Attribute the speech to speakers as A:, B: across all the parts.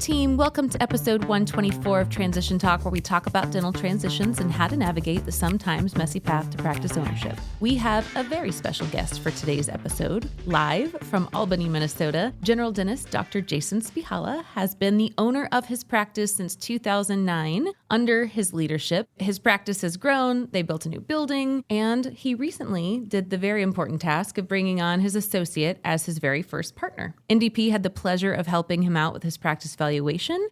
A: team. Welcome to episode 124 of Transition Talk, where we talk about dental transitions and how to navigate the sometimes messy path to practice ownership. We have a very special guest for today's episode. Live from Albany, Minnesota, general dentist Dr. Jason Spychala has been the owner of his practice since 2009. Under his leadership, his practice has grown, they built a new building, and he recently did the very important task of bringing on his associate as his very first partner. NDP had the pleasure of helping him out with his practice valuation,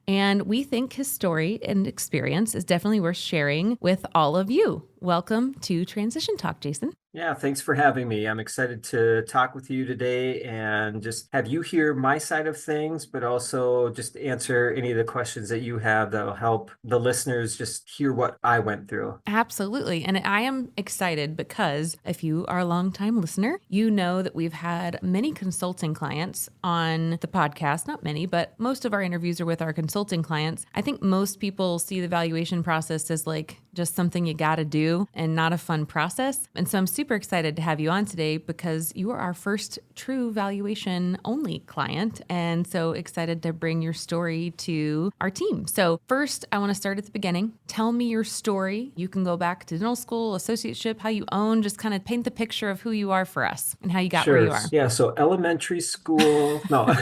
A: and we think his story and experience is definitely worth sharing with all of you. Welcome to Transition Talk, Jason.
B: Yeah, thanks for having me. I'm excited to talk with you today and just have you hear my side of things, but also just answer any of the questions that you have that will help the listeners just hear what I went through.
A: Absolutely. And I am excited because if you are a longtime listener, you know that we've had many consulting clients on the podcast. Not many, but most of our interviews are with our consulting clients. I think most people see the valuation process as like just something you got to do and not a fun process. And so I'm super excited to have you on today because you are our first true valuation only client. And so excited to bring your story to our team. So first, I want to start at the beginning. Tell me your story. You can go back to dental school, associateship, how you own, just kind of paint the picture of who you are for us and how you got where you are.
B: Yeah, so elementary school, no.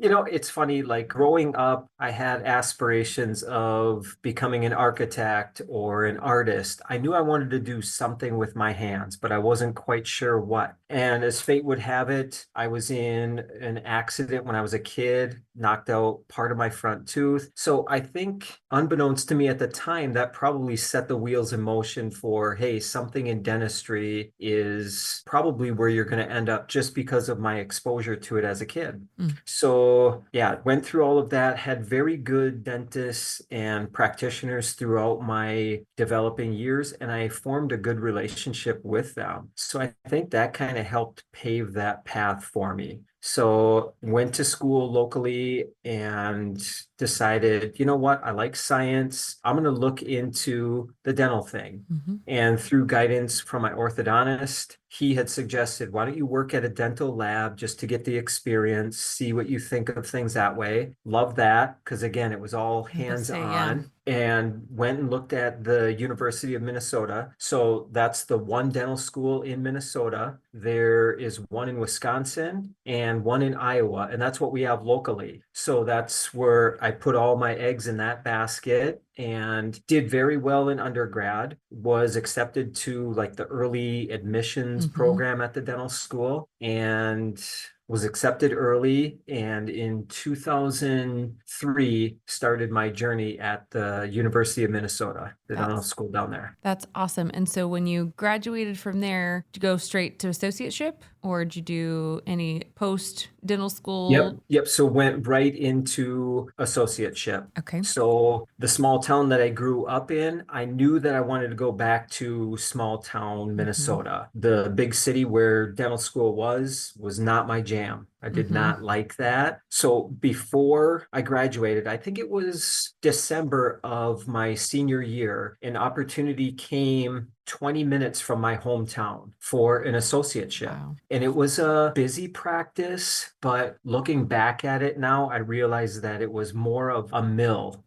B: It's funny, like growing up, I had aspirations of becoming an architect or an artist. I knew I wanted to do something with my hands, but I wasn't quite sure what. And as fate would have it, I was in an accident when I was a kid, knocked out part of my front tooth. So I think, unbeknownst to me at the time, that probably set the wheels in motion for, hey, something in dentistry is probably where you're going to end up just because of my exposure to it as a kid. So yeah, went through all of that, had very good dentists and practitioners throughout my developing years, and I formed a good relationship with them. So I think that kind of helped pave that path for me. So went to school locally and decided, you know what, I like science. I'm going to look into the dental thing. And through guidance from my orthodontist, he had suggested, why don't you work at a dental lab just to get the experience, see what you think of things that way. Love that, because again, it was all hands-on. And went and looked at the University of Minnesota. So that's the one dental school in Minnesota. There is one in Wisconsin and one in Iowa, and that's what we have locally. So that's where I put all my eggs in that basket and did very well in undergrad, was accepted to like the early admissions program at the dental school, and was accepted early, and in 2003 started my journey at the University of Minnesota, the dental school down there.
A: That's awesome. And so when you graduated from there, did you go straight to associateship, or did you do any post dental school?
B: Yep. So went right into associateship.
A: Okay.
B: So the small town that I grew up in, I knew that I wanted to go back to small town Minnesota. The big city where dental school was not my jam. I did not like that. So before I graduated, I think it was December of my senior year, an opportunity came 20 minutes from my hometown for an associateship.
A: Wow.
B: And it was a busy practice, but looking back at it now, I realized that it was more of a mill.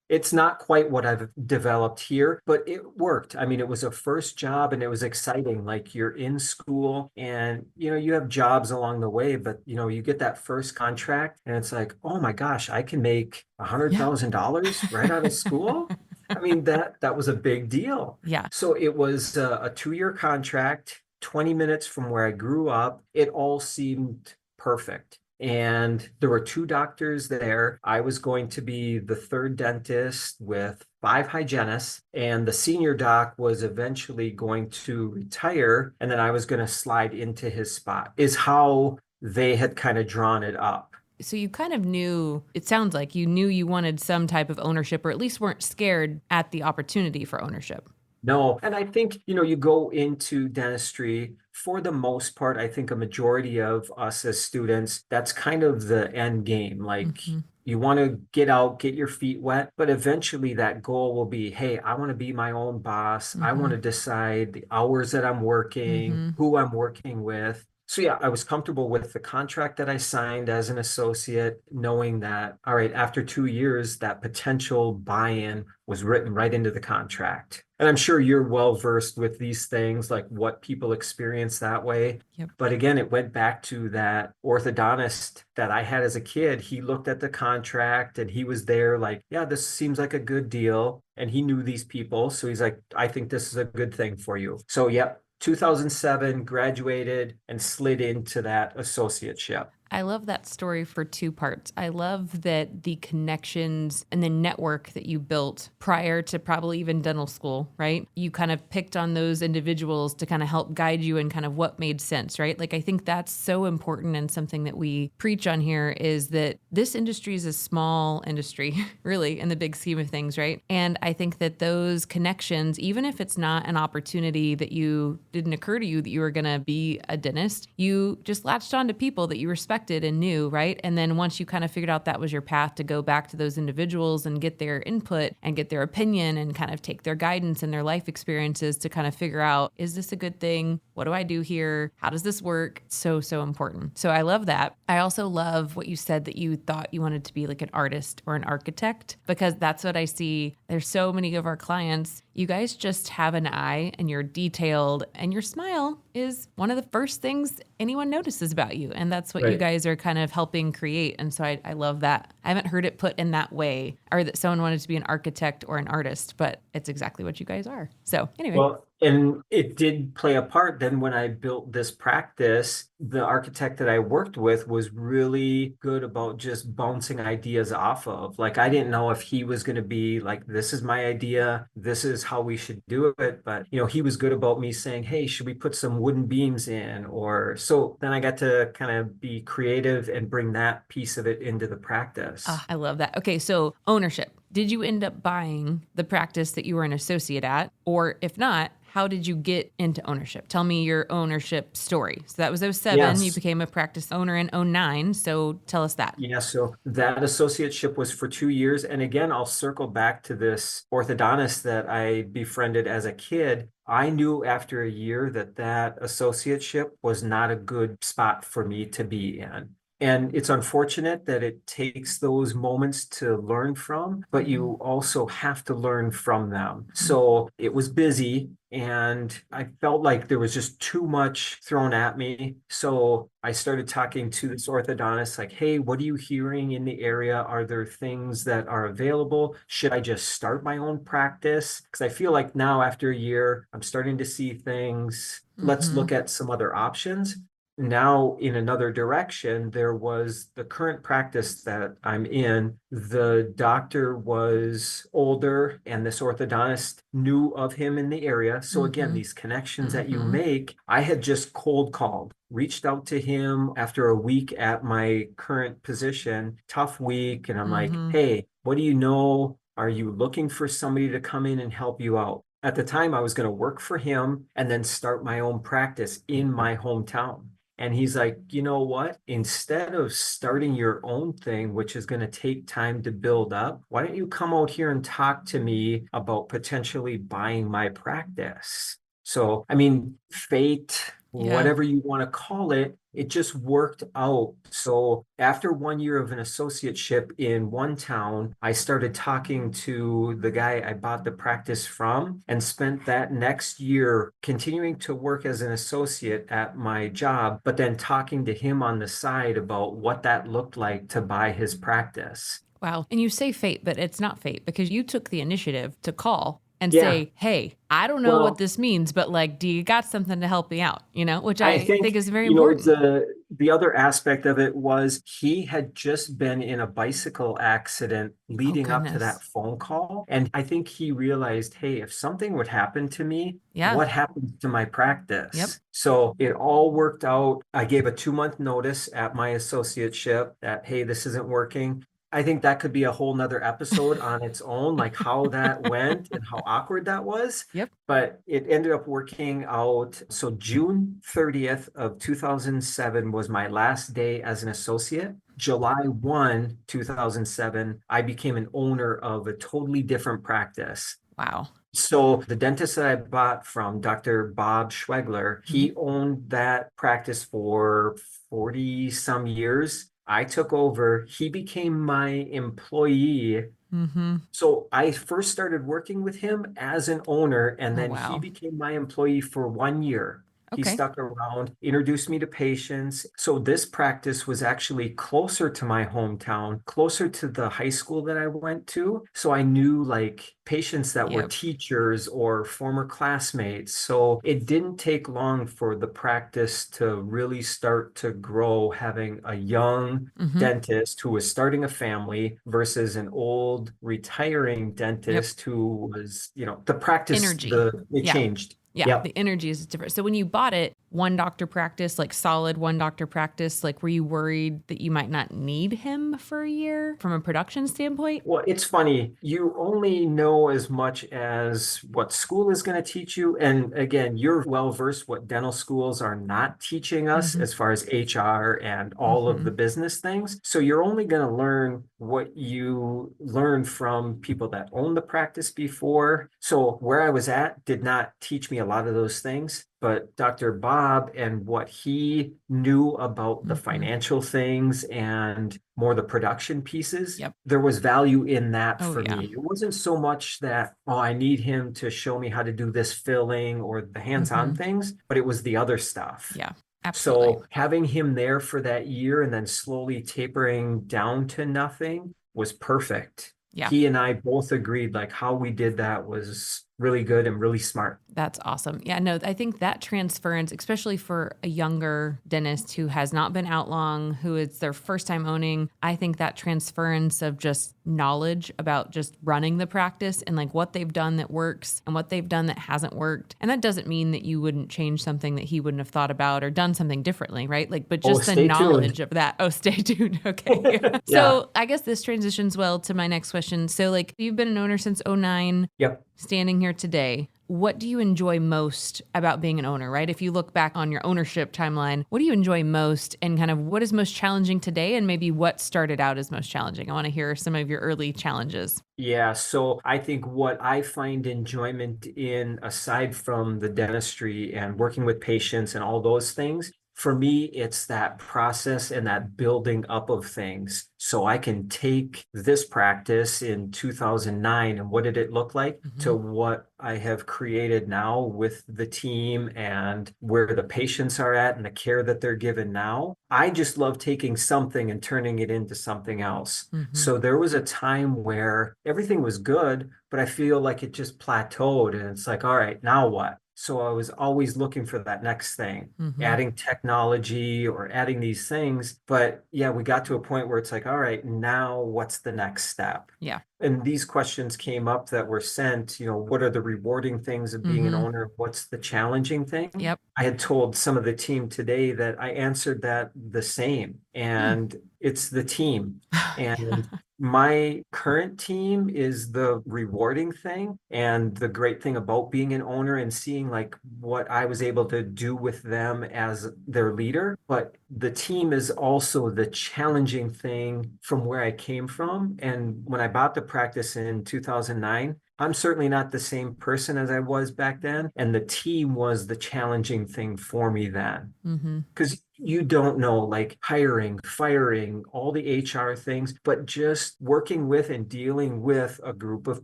B: It's not quite what I've developed here, but it worked. I mean, it was a first job and it was exciting. Like you're in school and, you have jobs along the way, but, you get that first contract and it's like, oh my gosh, I can make $100,000 right out of school. I mean, that was a big deal.
A: Yeah.
B: So it was a 2-year contract, 20 minutes from where I grew up. It all seemed perfect. And there were 2 doctors there. I was going to be the third dentist with 5 hygienists, and the senior doc was eventually going to retire, and then I was going to slide into his spot, is how they had kind of drawn it up.
A: So you kind of knew, it sounds like you knew you wanted some type of ownership, or at least weren't scared at the opportunity for ownership.
B: No. And I think, you go into dentistry, for the most part, I think a majority of us as students, that's kind of the end game. Like you want to get out, get your feet wet, but eventually that goal will be, hey, I want to be my own boss. I want to decide the hours that I'm working, who I'm working with. So yeah, I was comfortable with the contract that I signed as an associate, knowing that, all right, after 2 years, that potential buy-in was written right into the contract. And I'm sure you're well versed with these things, like what people experience that way.
A: Yep.
B: But again, it went back to that orthodontist that I had as a kid. He looked at the contract and he was there like, yeah, this seems like a good deal. And he knew these people. So he's like, I think this is a good thing for you. So, yep, 2007, graduated and slid into that associateship.
A: I love that story for two parts. I love that the connections and the network that you built prior to probably even dental school, right? You kind of picked on those individuals to kind of help guide you in kind of what made sense, right? Like, I think that's so important, and something that we preach on here is that this industry is a small industry, really, in the big scheme of things, right? And I think that those connections, even if it's not an opportunity that you didn't occur to you that you were going to be a dentist, you just latched on to people that you respected and knew, right? And then once you kind of figured out that was your path to go back to those individuals and get their input and get their opinion and kind of take their guidance and their life experiences to kind of figure out, is this a good thing? What do I do here? How does this work? So, so important. So I love that. I also love what you said, that you thought you wanted to be like an artist or an architect, because that's what I see. There's so many of our clients. You guys just have an eye, and you're detailed, and your smile is one of the first things anyone notices about you. And that's what you
B: Right.
A: guys are kind of helping create. And so I love that. I haven't heard it put in that way, or that someone wanted to be an architect or an artist, but it's exactly what you guys are. So anyway.
B: Well, and it did play a part then when I built this practice. The architect that I worked with was really good about just bouncing ideas off of. Like, I didn't know if he was going to be like, this is my idea, this is how we should do it. But, he was good about me saying, hey, should we put some wooden beams in? Or so then I got to kind of be creative and bring that piece of it into the practice.
A: I love that. Okay, so ownership. Did you end up buying the practice that you were an associate at? Or if not, how did you get into ownership? Tell me your ownership story. So that was '07. You
B: Yes.
A: became a practice owner in '09. So tell us that.
B: Yeah, so that associateship was for 2 years. And again, I'll circle back to this orthodontist that I befriended as a kid. I knew after a year that that associateship was not a good spot for me to be in. And it's unfortunate that it takes those moments to learn from, but you also have to learn from them. So it was busy, and I felt like there was just too much thrown at me. So I started talking to this orthodontist, like, hey, what are you hearing in the area? Are there things that are available? Should I just start my own practice? Because I feel like now, after a year, I'm starting to see things. Let's look at some other options. Now, in another direction, there was the current practice that I'm in. The doctor was older, and this orthodontist knew of him in the area. So again, these connections that you make, I had just cold called, reached out to him after a week at my current position, tough week. And I'm like, hey, what do you know? Are you looking for somebody to come in and help you out? At the time, I was going to work for him and then start my own practice in my hometown. And he's like, you know what? Instead of starting your own thing, which is going to take time to build up, why don't you come out here and talk to me about potentially buying my practice? So, I mean, fate,
A: Yeah.
B: whatever you want to call it, it just worked out. So after 1 year of an associateship in one town, I started talking to the guy I bought the practice from, and spent that next year continuing to work as an associate at my job, but then talking to him on the side about what that looked like to buy his practice.
A: Wow. And you say fate, but it's not fate, because you took the initiative to call and
B: Yeah.
A: say, hey, I don't know what
B: Well,
A: this means, but like, do you got something to help me out? Which
B: I
A: I
B: think,
A: think is very important.
B: the other aspect of it was he had just been in a bicycle accident
A: Oh,
B: leading up to that
A: goodness.
B: phone call. And I think he realized, hey, if something would happen to me,
A: Yeah.
B: what happens to my
A: Yep.
B: practice? So it all worked out. I gave a 2 month notice at my associateship that, hey, this isn't working. I think that could be a whole nother episode on its own, like how that went and how awkward that was.
A: Yep.
B: But it ended up working out. So June 30th of 2007 was my last day as an associate. July 1, 2007, I became an owner of a totally different practice.
A: Wow.
B: So the dentist that I bought from, Dr. Bob Schwegler,
A: Mhm.
B: he owned that practice for 40 some years. I took over. He became my employee.
A: Mm-hmm.
B: So I first started working with him as an owner, and
A: Oh,
B: then he
A: wow.
B: became my employee for 1 year. He
A: Okay.
B: stuck around, introduced me to patients. So this practice was actually closer to my hometown, closer to the high school that I went to. So I knew like patients that were
A: Yep.
B: teachers or former classmates. So it didn't take long for the practice to really start to grow, having a young
A: Mm-hmm.
B: dentist who was starting a family versus an old retiring
A: Yep.
B: dentist who was, the practice,
A: Energy.
B: it
A: Yeah.
B: changed.
A: Yeah.
B: Yep.
A: The energy is different. So when you bought it, one doctor practice, like solid one doctor practice, like were you worried that you might not need him for a year from a production standpoint?
B: Well, it's funny. You only know as much as what school is going to teach you. And again, you're well versed what dental schools are not teaching us
A: Mm-hmm.
B: as far as HR and all of
A: Mm-hmm.
B: the business things. So you're only going to learn what you learn from people that own the practice before. So where I was at did not teach me a lot of those things. But Dr. Bob and what he knew about the
A: Mm-hmm.
B: financial things and more the production pieces,
A: Yep.
B: there was value in that
A: Oh,
B: for
A: yeah.
B: me. It wasn't so much that, oh, I need him to show me how to do this filling or the
A: Mm-hmm.
B: hands-on things, but it was the other stuff.
A: Yeah. Absolutely.
B: So having him there for that year and then slowly tapering down to nothing was perfect.
A: Yeah.
B: He and I both agreed like how we did that was really good and really smart.
A: That's awesome. Yeah, no, I think that transference, especially for a younger dentist who has not been out long, who is their first time owning, I think that transference of just knowledge about just running the practice and like what they've done that works and what they've done that hasn't worked. And that doesn't mean that you wouldn't change something that he wouldn't have thought about or done something differently, right? Like, but
B: Oh,
A: just the
B: stay tuned.
A: knowledge of that. Oh, stay tuned. Okay. Yeah.
B: Yeah.
A: So I guess this transitions well to my next question. So, like, you've been an owner since '09,
B: Yep.
A: standing here today. What do you enjoy most about being an owner, right? If you look back on your ownership timeline, what do you enjoy most and kind of what is most challenging today and maybe what started out as most challenging? I want to hear some of your early challenges.
B: Yeah, so I think what I find enjoyment in, aside from the dentistry and working with patients and all those things, for me, it's that process and that building up of things. So I can take this practice in 2009 and what did it look like
A: Hmm.
B: to what I have created now with the team and where the patients are at and the care that they're given now. I just love taking something and turning it into something else.
A: Hmm.
B: So there was a time where everything was good, but I feel like it just plateaued and it's like, all right, now what? So I was always looking for that next thing,
A: Hmm.
B: adding technology or adding these things. But yeah, we got to a point where it's like, all right, now what's the next step?
A: Yeah.
B: And these questions came up that were sent, what are the rewarding things of being an
A: Hmm.
B: owner? What's the challenging thing?
A: Yep.
B: I had told some of the team today that I answered that the same,
A: Hmm.
B: and it's the team.
A: Yeah.
B: And my current team is the rewarding thing and the great thing about being an owner and seeing like what I was able to do with them as their leader. But the team is also the challenging thing from where I came from. And when I bought the practice in 2009, I'm certainly not the same person as I was back then. And the team was the challenging thing for me then.
A: Hmm.
B: Because you don't know, like hiring, firing, all the HR things, but just working with and dealing with a group of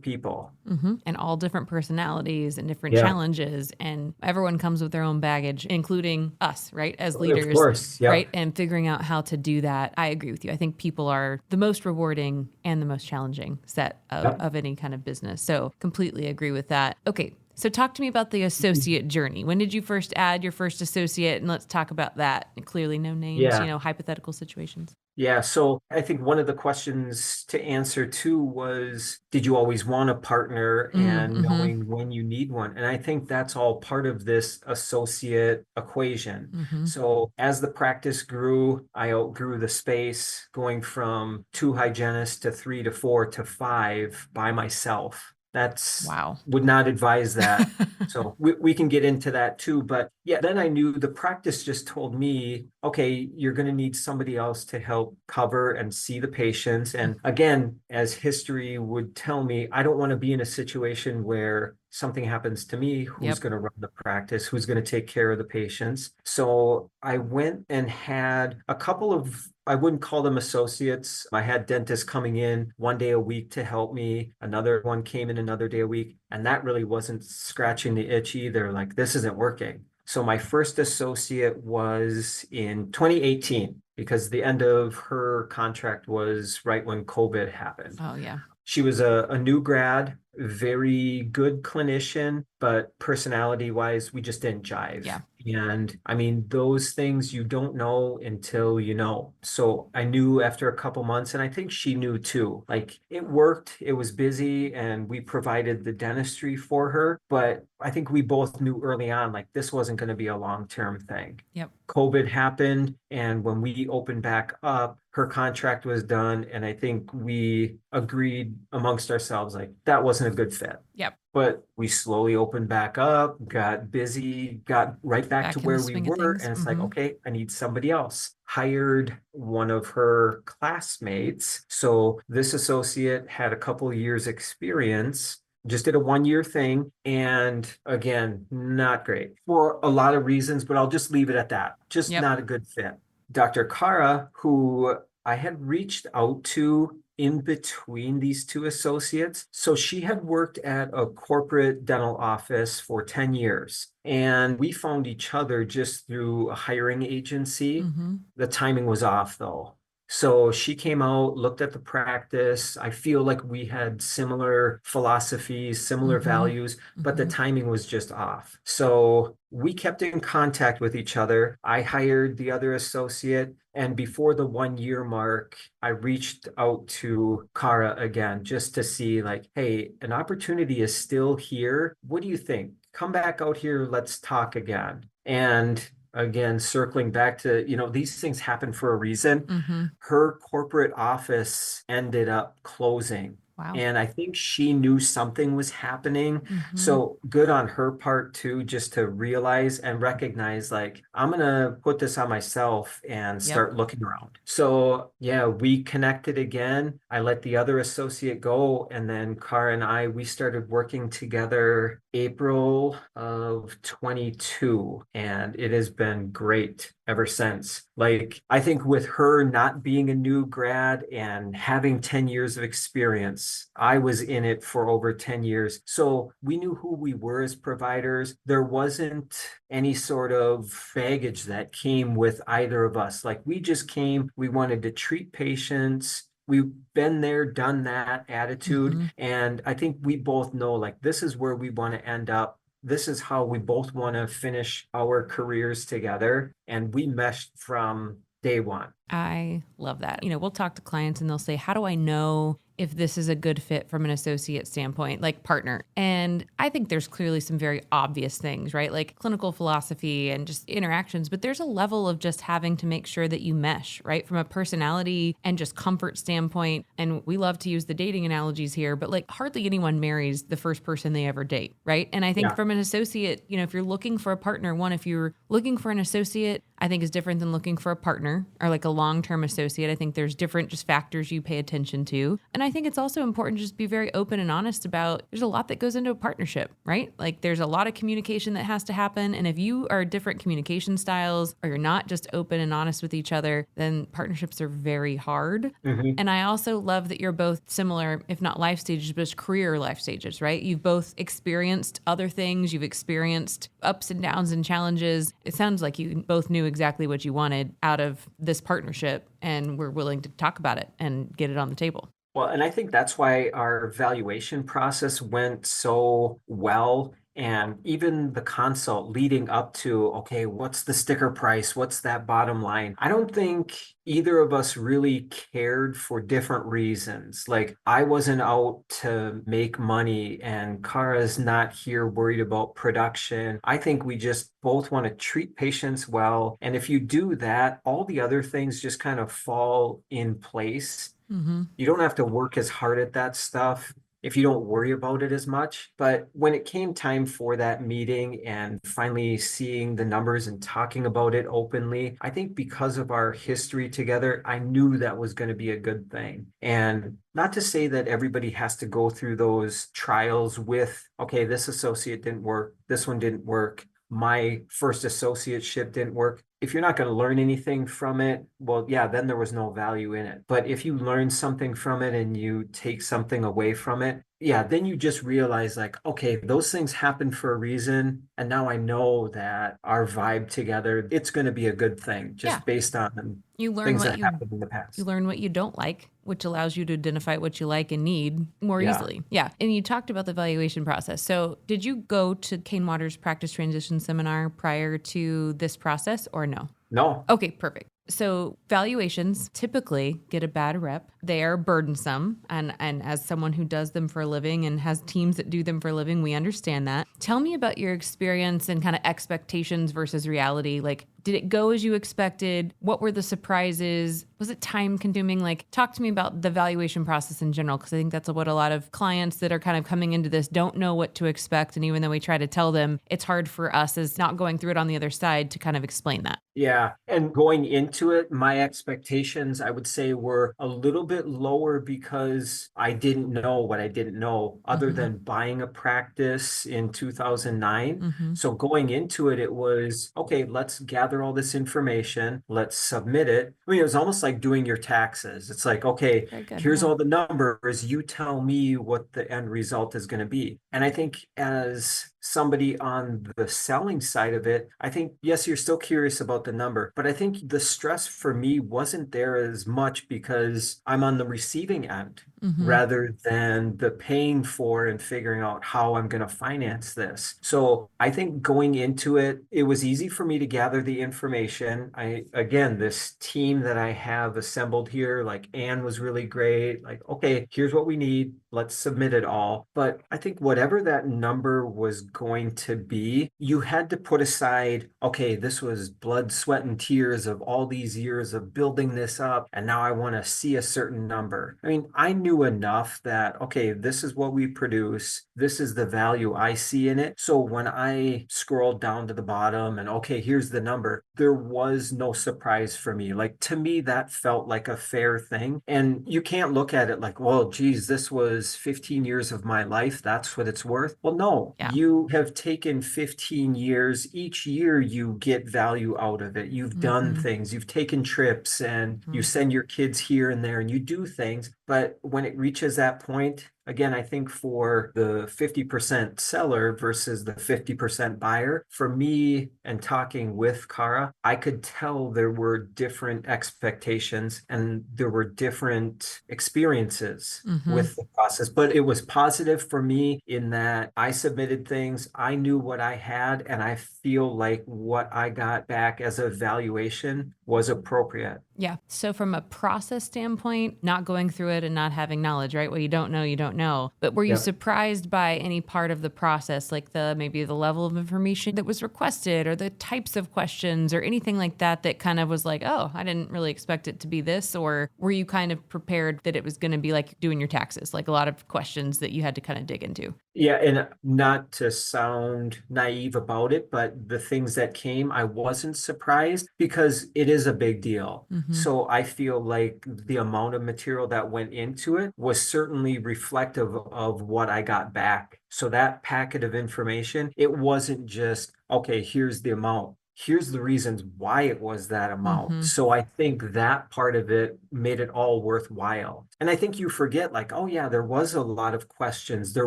B: people.
A: Hmm. And all different personalities and different
B: Yeah,
A: challenges. And everyone comes with their own baggage, including us, right? As
B: of
A: leaders,
B: course.
A: right?
B: Yep.
A: And figuring out how to do that. I agree with you. I think people are the most rewarding and the most challenging set
B: Yep.
A: of any kind of business. So completely agree with that. Okay. So talk to me about the associate journey. When did you first add your first associate? And let's talk about that. Clearly no names,
B: Yeah.
A: hypothetical situations.
B: Yeah, so I think one of the questions to answer too was, did you always want a partner and
A: Mm-hmm.
B: knowing when you need one? And I think that's all part of this associate equation.
A: Mm-hmm.
B: So as the practice grew, I outgrew the space, going from two hygienists to three to four to five by myself. That's
A: Wow.
B: would not advise that. So we can get into that too. But yeah, then I knew the practice just told me okay, you're going to need somebody else to help cover and see the patients. And again, as history would tell me, I don't want to be in a situation where something happens to me, who's
A: Yep.
B: going to run the practice, who's going to take care of the patients. So I went and had a couple of, I wouldn't call them associates. I had dentists coming in 1 day a week to help me. Another one came in another day a week. And that really wasn't scratching the itch either. Like, this isn't working. So my first associate was in 2018 because the end of her contract was right when COVID happened.
A: Oh, yeah.
B: She was a new grad, very good clinician, but personality wise, we just didn't jive.
A: Yeah.
B: And I mean, those things you don't know until you know. So I knew after a couple months, and I think she knew too. Like, it worked, it was busy, and we provided the dentistry for her. But I think we both knew early on, like, this wasn't going to be a long-term thing.
A: Yep.
B: COVID happened, and when we opened back up, her contract was done, and I think we agreed amongst ourselves like that wasn't a good fit.
A: Yep.
B: But we slowly opened back up, got busy, got right back to
A: Back in the
B: where we
A: swing of
B: were,
A: things.
B: and it's like, okay, I need somebody else. Hired one of her classmates. So this associate had a couple years experience, just did a 1 year thing. And again, not great for a lot of reasons, but I'll just leave it at that. Just
A: Yep.
B: not a good fit. Dr. Kara, who I had reached out to in between these two associates. So she had worked at a corporate dental office for 10 years. And we found each other just through a hiring agency.
A: Mm-hmm.
B: The timing was off though. So she came out, looked at the practice. I feel like we had similar philosophies, similar
A: Mm-hmm.
B: values, but the
A: Mm-hmm.
B: timing was just off. So we kept in contact with each other. I hired the other associate. And before the 1 year mark, I reached out to Kara again just to see, like, hey, an opportunity is still here. What do you think? Come back out here. Let's talk again. And again, circling back to, these things happen for a reason.
A: Mm-hmm.
B: Her corporate office ended up closing.
A: Wow.
B: And I think she knew something was happening.
A: Mm-hmm.
B: So good on her part too, just to realize and recognize, like, I'm going to put this on myself and
A: Yep.
B: start looking around. So yeah, we connected again. I let the other associate go. And then Cara and we started working together April of 22. And it has been great ever since. Like, I think with her not being a new grad and having 10 years of experience, I was in it for over 10 years. So we knew who we were as providers. There wasn't any sort of baggage that came with either of us. Like, we just came, we wanted to treat patients. We've been there, done that attitude.
A: Mm-hmm.
B: And I think we both know, like, this is where we want to end up. This is how we both want to finish our careers together. And we meshed from day one.
A: I love that. We'll talk to clients and they'll say, how do I know if this is a good fit from an associate standpoint, like partner? And I think there's clearly some very obvious things, right? Like clinical philosophy and just interactions, but there's a level of just having to make sure that you mesh, right? From a personality and just comfort standpoint. And we love to use the dating analogies here, but like hardly anyone marries the first person they ever date, right? And I think from an associate, if you're looking for a partner, if you're looking for an associate, I think is different than looking for a partner or like a long-term associate. I think there's different just factors you pay attention to. And I think it's also important to just be very open and honest about there's a lot that goes into a partnership, right? Like there's a lot of communication that has to happen. And if you are different communication styles or you're not just open and honest with each other, then partnerships are very hard.
B: Mm-hmm.
A: And I also love that you're both similar, if not life stages, but career life stages, right? You've both experienced other things. You've experienced ups and downs and challenges. It sounds like you both knew exactly what you wanted out of this partnership and were willing to talk about it and get it on the table.
B: Well, and I think that's why our valuation process went so well. And even the consult leading up to, okay, what's the sticker price? What's that bottom line? I don't think either of us really cared for different reasons. Like, I wasn't out to make money and Kara's not here worried about production. I think we just both want to treat patients well. And if you do that, all the other things just kind of fall in place.
A: Mm-hmm.
B: You don't have to work as hard at that stuff. if you don't worry about it as much. But when it came time for that meeting and finally seeing the numbers and talking about it openly, I think because of our history together, I knew that was going to be a good thing. And not to say that everybody has to go through those trials with, okay, this associate didn't work, this one didn't work, my first associateship didn't work. If you're not going to learn anything from it, well, yeah, then there was no value in it. But if you learn something from it and you take something away from it, yeah, then you just realize like, okay, those things happen for a reason. And now I know that our vibe together, it's going to be a good thing
A: Yeah.
B: just based on
A: You learn
B: things
A: what
B: that
A: you
B: happened in the
A: you
B: past.
A: learn what you don't like, which allows you to identify what you like and need more
B: Yeah.
A: easily. Yeah. And you talked about the valuation process. So did you go to Kane Waters Practice Transition Seminar prior to this process or no?
B: No.
A: Okay, perfect. So valuations typically get a bad rep. They are burdensome. And as someone who does them for a living and has teams that do them for a living, we understand that. Tell me about your experience and kind of expectations versus reality. Like, did it go as you expected? What were the surprises? Was it time consuming? Like, talk to me about the valuation process in general, because I think that's what a lot of clients that are kind of coming into this don't know what to expect. And even though we try to tell them, it's hard for us as not going through it on the other side to kind of explain that.
B: Yeah. And going into it, my expectations, I would say, were a little bit lower because I didn't know what I didn't know other
A: Mm-hmm.
B: than buying a practice in 2009.
A: Mm-hmm.
B: So going into it, it was, okay, let's gather all this information. Let's submit it. I mean, it was almost like doing your taxes. It's like, okay,
A: Very good.
B: here's
A: Yeah.
B: all the numbers. You tell me what the end result is going to be. And I think as somebody on the selling side of it, I think, yes, you're still curious about the number, but I think the stress for me wasn't there as much because I'm on the receiving end
A: Mm-hmm.
B: rather than the paying for and figuring out how I'm going to finance this. So I think going into it, it was easy for me to gather the information. Again, this team that I have assembled here, like Anne was really great. Like, okay, here's what we need. Let's submit it all. But I think whatever that number was going to be, you had to put aside, okay, this was blood, sweat, and tears of all these years of building this up. And now I want to see a certain number. I mean, I knew enough that, okay, this is what we produce. This is the value I see in it. So when I scrolled down to the bottom and, okay, here's the number, there was no surprise for me. Like, to me, that felt like a fair thing. And you can't look at it like, well, geez, this was 15 years of my life. That's what it's worth. Well, no,
A: Yeah.
B: you have taken 15 years. Each year you get value out of it. You've done
A: Mm-hmm.
B: things, you've taken trips and you send your kids here and there and you do things. But when it reaches that point, again, I think for the 50% seller versus the 50% buyer, for me and talking with Cara, I could tell there were different expectations and there were different experiences
A: Mm-hmm.
B: with the process. But it was positive for me in that I submitted things, I knew what I had, and I feel like what I got back as a valuation was appropriate.
A: Yeah. So from a process standpoint, not going through it and not having knowledge, right? What you don't know, you don't know. But were you
B: Yeah.
A: surprised by any part of the process, like maybe the level of information that was requested or the types of questions or anything like that that kind of was like, oh, I didn't really expect it to be this? Or were you kind of prepared that it was going to be like doing your taxes, like a lot of questions that you had to kind of dig into?
B: Yeah, and not to sound naive about it, but the things that came, I wasn't surprised because it is a big deal.
A: Mm-hmm.
B: So I feel like the amount of material that went into it was certainly reflective of what I got back. So that packet of information, it wasn't just, okay, here's the amount. Here's the reasons why it was that amount.
A: Mm-hmm.
B: So I think that part of it made it all worthwhile. And I think you forget, like, oh, yeah, there was a lot of questions. There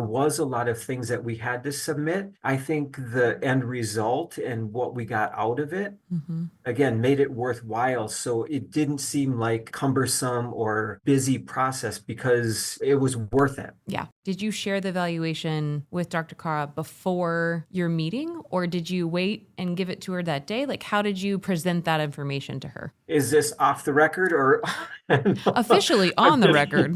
B: was a lot of things that we had to submit. I think the end result and what we got out of it,
A: Mm-hmm.
B: again, made it worthwhile. So it didn't seem like cumbersome or busy process because it was worth it.
A: Yeah. Did you share the valuation with Dr. Cara before your meeting, or did you wait and give it to her that day? Like, how did you present that information to her?
B: Is this off the record or
A: Officially
B: I'm
A: on the
B: just
A: record.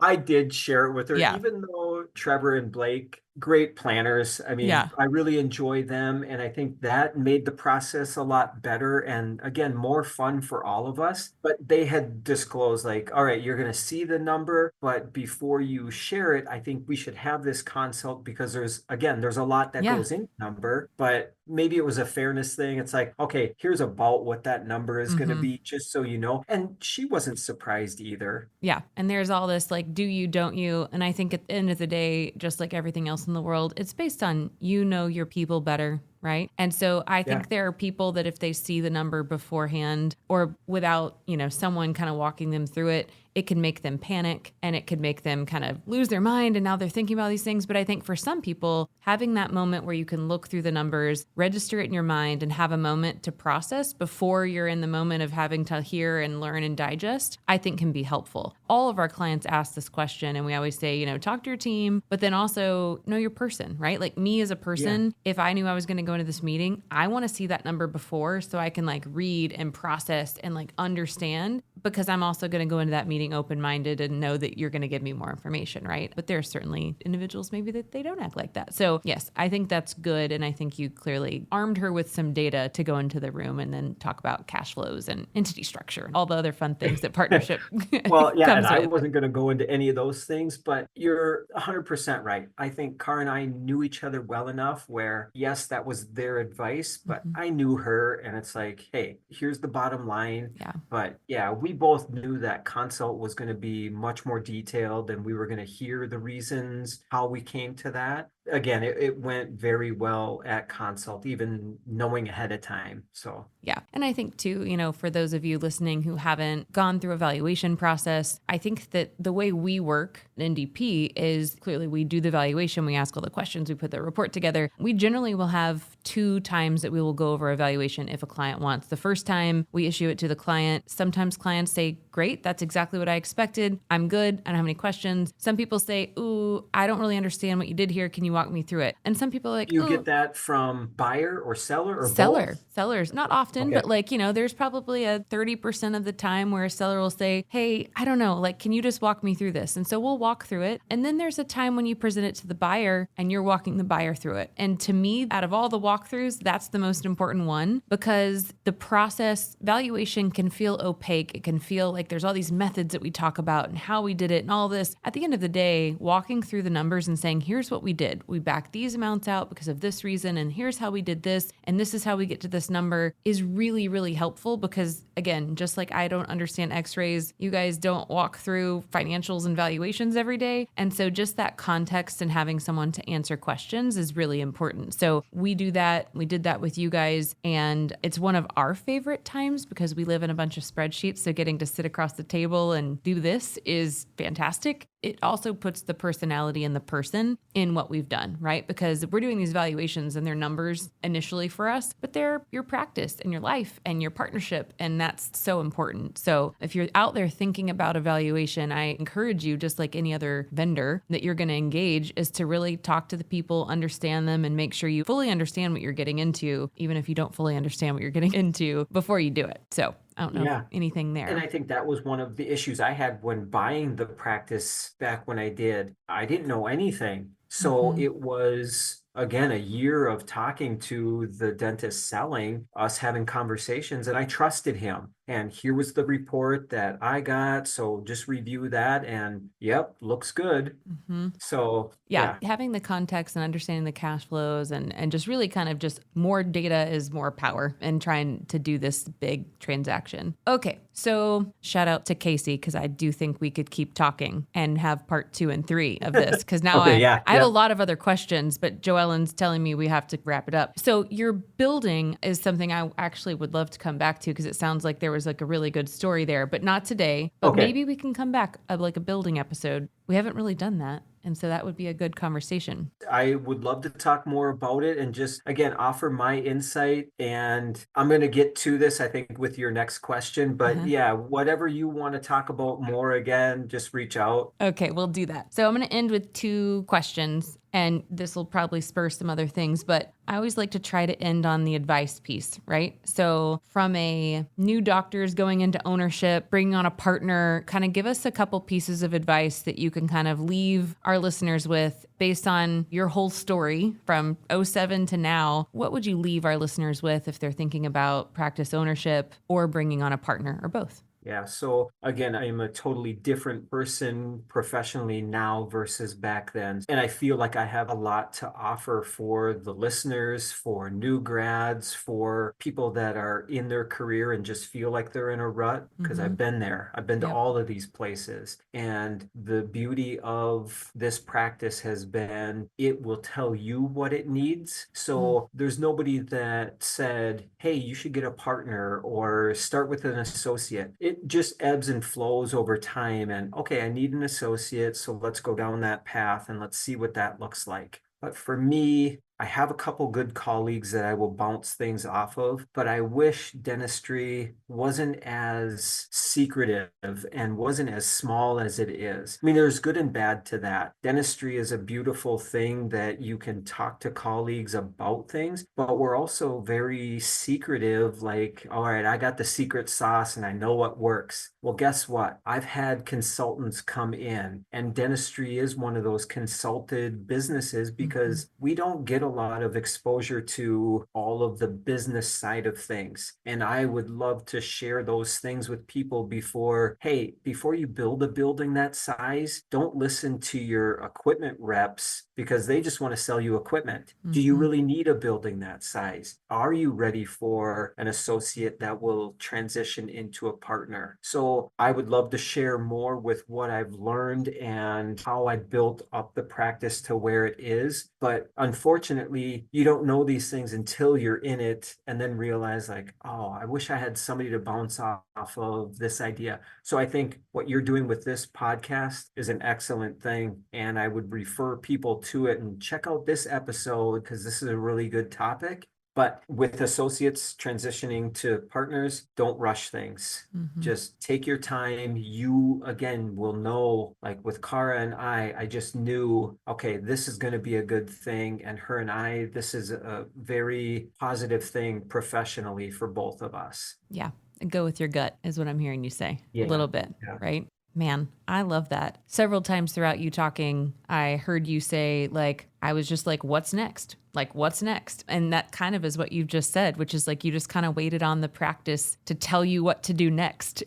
B: I did share it with her,
A: Yeah.
B: even though Trevor and Blake, great planners. I mean,
A: Yeah.
B: I really enjoy them, and I think that made the process a lot better and again, more fun for all of us. But they had disclosed, like, all right, you're going to see the number, but before you share it, I think we should have this consult because there's a lot that
A: Yeah.
B: goes into number, but maybe it was a fairness thing. It's like, okay, here's about what that number is going to
A: Hmm.
B: be, just so you know. And she wasn't surprised either.
A: Yeah. And there's all this like, do you, don't you? And I think at the end of the day, just like everything else in the world, it's based on you know your people better. Right. And so I
B: Yeah.
A: think there are people that if they see the number beforehand or without, someone kind of walking them through it, it can make them panic and it could make them kind of lose their mind. And now they're thinking about these things. But I think for some people, having that moment where you can look through the numbers, register it in your mind, and have a moment to process before you're in the moment of having to hear and learn and digest, I think can be helpful. All of our clients ask this question, and we always say, talk to your team, but then also know your person, right? Like me as a
B: Yeah.
A: person, if I knew I was going to go into this meeting, I want to see that number before so I can like read and process and like understand, because I'm also going to go into that meeting open-minded and know that you're going to give me more information, right? But there are certainly individuals maybe that they don't act like that. So yes, I think that's good. And I think you clearly armed her with some data to go into the room and then talk about cash flows and entity structure and all the other fun things that partnership
B: Well, yeah, and
A: comes
B: I
A: with.
B: wasn't going to go into any of those things, but you're 100% right. I think Car and I knew each other well enough where, yes, that was their advice, but
A: Mhm.
B: I knew her, and it's like, hey, here's the bottom line.
A: Yeah.
B: But yeah, we both knew that consult was going to be much more detailed, and we were going to hear the reasons how we came to that. Again, it went very well at consult, even knowing ahead of time. So,
A: Yeah. And I think too, for those of you listening who haven't gone through a valuation process, I think that the way we work at NDP is clearly we do the valuation, we ask all the questions, we put the report together. We generally will have 2 times that we will go over evaluation if a client wants. The first time we issue it to the client, sometimes clients say, great, that's exactly what I expected. I'm good. I don't have any questions. Some people say, ooh, I don't really understand what you did here. Can you walk me through it? And some people are like,
B: you get
A: ooh,
B: that from buyer or seller or both?
A: sellers, not often,
B: Okay.
A: but like, there's probably a 30% of the time where a seller will say, hey, I don't know, like, can you just walk me through this? And so we'll walk through it. And then there's a time when you present it to the buyer and you're walking the buyer through it. And to me, out of all the walkthroughs, that's the most important one, because the process valuation can feel opaque. It can feel like there's all these methods that we talk about and how we did it and all this. At the end of the day, walking through the numbers and saying, here's what we did. We backed these amounts out because of this reason. And here's how we did this. And this is how we get to this number is really, really helpful because, again, just like I don't understand x-rays, you guys don't walk through financials and valuations every day. And so just that context and having someone to answer questions is really important. So we do that. We did that with you guys. And it's one of our favorite times because we live in a bunch of spreadsheets. So getting to sit across the table and do this is fantastic. It also puts the personality and the person in what we've done, right? Because we're doing these valuations and they're numbers initially for us, but they're your practice and your life and your partnership. And that's so important. So if you're out there thinking about evaluation, I encourage you, just like any other vendor that you're going to engage, is to really talk to the people, understand them, and make sure you fully understand what you're getting into, even if you don't fully understand what you're getting into before you do it. So I don't know if
B: Yeah.
A: anything
B: And
A: there.
B: I think that was one of the issues I had when buying the practice back when I did. I didn't know anything. So
A: Hmm.
B: it was, again, a year of talking to the dentist selling, us having conversations, and I trusted him. And here was the report that I got. So just review that. And yep, looks good.
A: Hmm.
B: So
A: Yeah,
B: yeah.
A: having the context and understanding the cash flows and just really kind of just more data is more power and trying to do this big transaction. Okay, so shout out to Casey because I do think we could keep talking and have part 2 and 3 of this because now
B: Okay.
A: I,
B: Yeah.
A: I have a
B: Yeah.
A: lot of other questions, but Joellen's telling me we have to wrap it up. So your building is something I actually would love to come back to because it sounds like there was like a really good story there, but not today. But
B: Okay.
A: maybe we can come back like a building episode. We haven't really done that. And so that would be a good conversation.
B: I would love to talk more about it and just again offer my insight. And I'm going to get to this, I think, with your next question. But
A: Uh-huh.
B: yeah, whatever you want to talk about more, again, just reach out.
A: Okay, we'll do that. So I'm going to end with 2 questions. and this will probably spur some other things, but I always like to try to end on the advice piece, right? So from a new doctors going into ownership, bringing on a partner, kind of give us a couple pieces of advice that you can kind of leave our listeners with based on your whole story from '07 to now. What would you leave our listeners with if they're thinking about practice ownership or bringing on a partner or both?
B: Yeah. So again, I am a totally different person professionally now versus back then. And I feel like I have a lot to offer for the listeners, for new grads, for people that are in their career and just feel like they're in a rut, because I've been there. I've been to
A: Yep.
B: all of these places. And the beauty of this practice has been it will tell you what it needs. So there's nobody that said, hey, you should get a partner or start with an associate. It just ebbs and flows over time. And okay, I need an associate, so let's go down that path and let's see what that looks like. But for me, I have a couple good colleagues that I will bounce things off of, but I wish dentistry wasn't as secretive and wasn't as small as it is. I mean, there's good and bad to that. Dentistry is a beautiful thing that you can talk to colleagues about things, but we're also very secretive, like, all right, I got the secret sauce and I know what works. Well, guess what? I've had consultants come in, and dentistry is one of those consulted businesses because we don't get a lot of exposure to all of the business side of things. And I would love to share those things with people before you build a building that size, don't listen to your equipment reps because they just want to sell you equipment. Do you really need a building that size? Are you ready for an associate that will transition into a partner? So I would love to share more with what I've learned and how I built up the practice to where it is. But unfortunately, you don't know these things until you're in it and then realize like, oh, I wish I had somebody to bounce off of this idea. So I think what you're doing with this podcast is an excellent thing. And I would refer people to it and check out this episode because this is a really good topic. But with associates transitioning to partners, don't rush things. Just take your time. You, again, will know, like with Cara and I just knew, okay, this is going to be a good thing. And her and I, this is a very positive thing professionally for both of us.
A: Yeah. Go with your gut is what I'm hearing you say a little bit, right? Man, I love that. Several times throughout you talking, I heard you say, like, I was just like, what's next? Like, what's next? And that kind of is what you've just said, which is like, you just kind of waited on the practice to tell you what to do next,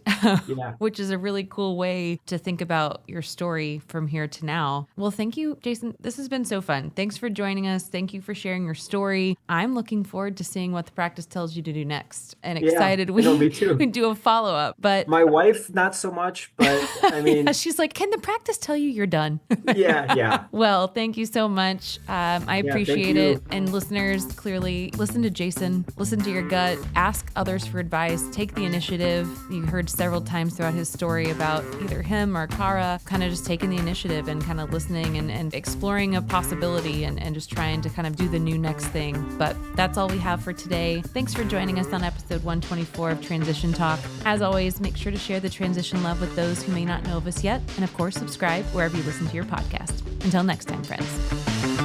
A: which is a really cool way to think about your story from here to now. Well, thank you, Jason. This has been so fun. Thanks for joining us. Thank you for sharing your story. I'm looking forward to seeing what the practice tells you to do next and excited we do a follow-up. But
B: my wife, not so much, but I mean,
A: she's like, can the practice tell you you're done?
B: Yeah.
A: Well, thank you so much. I appreciate it. And listeners, clearly listen to Jason, listen to your gut, ask others for advice, take the initiative. You heard several times throughout his story about either him or Cara kind of just taking the initiative and kind of listening and exploring a possibility and just trying to kind of do the new next thing. But that's all we have for today. Thanks for joining us on episode 124 of Transition Talk. As always, make sure to share the transition love with those who may not know of us yet. And of course, subscribe wherever you listen to your podcast. Until next time, friends.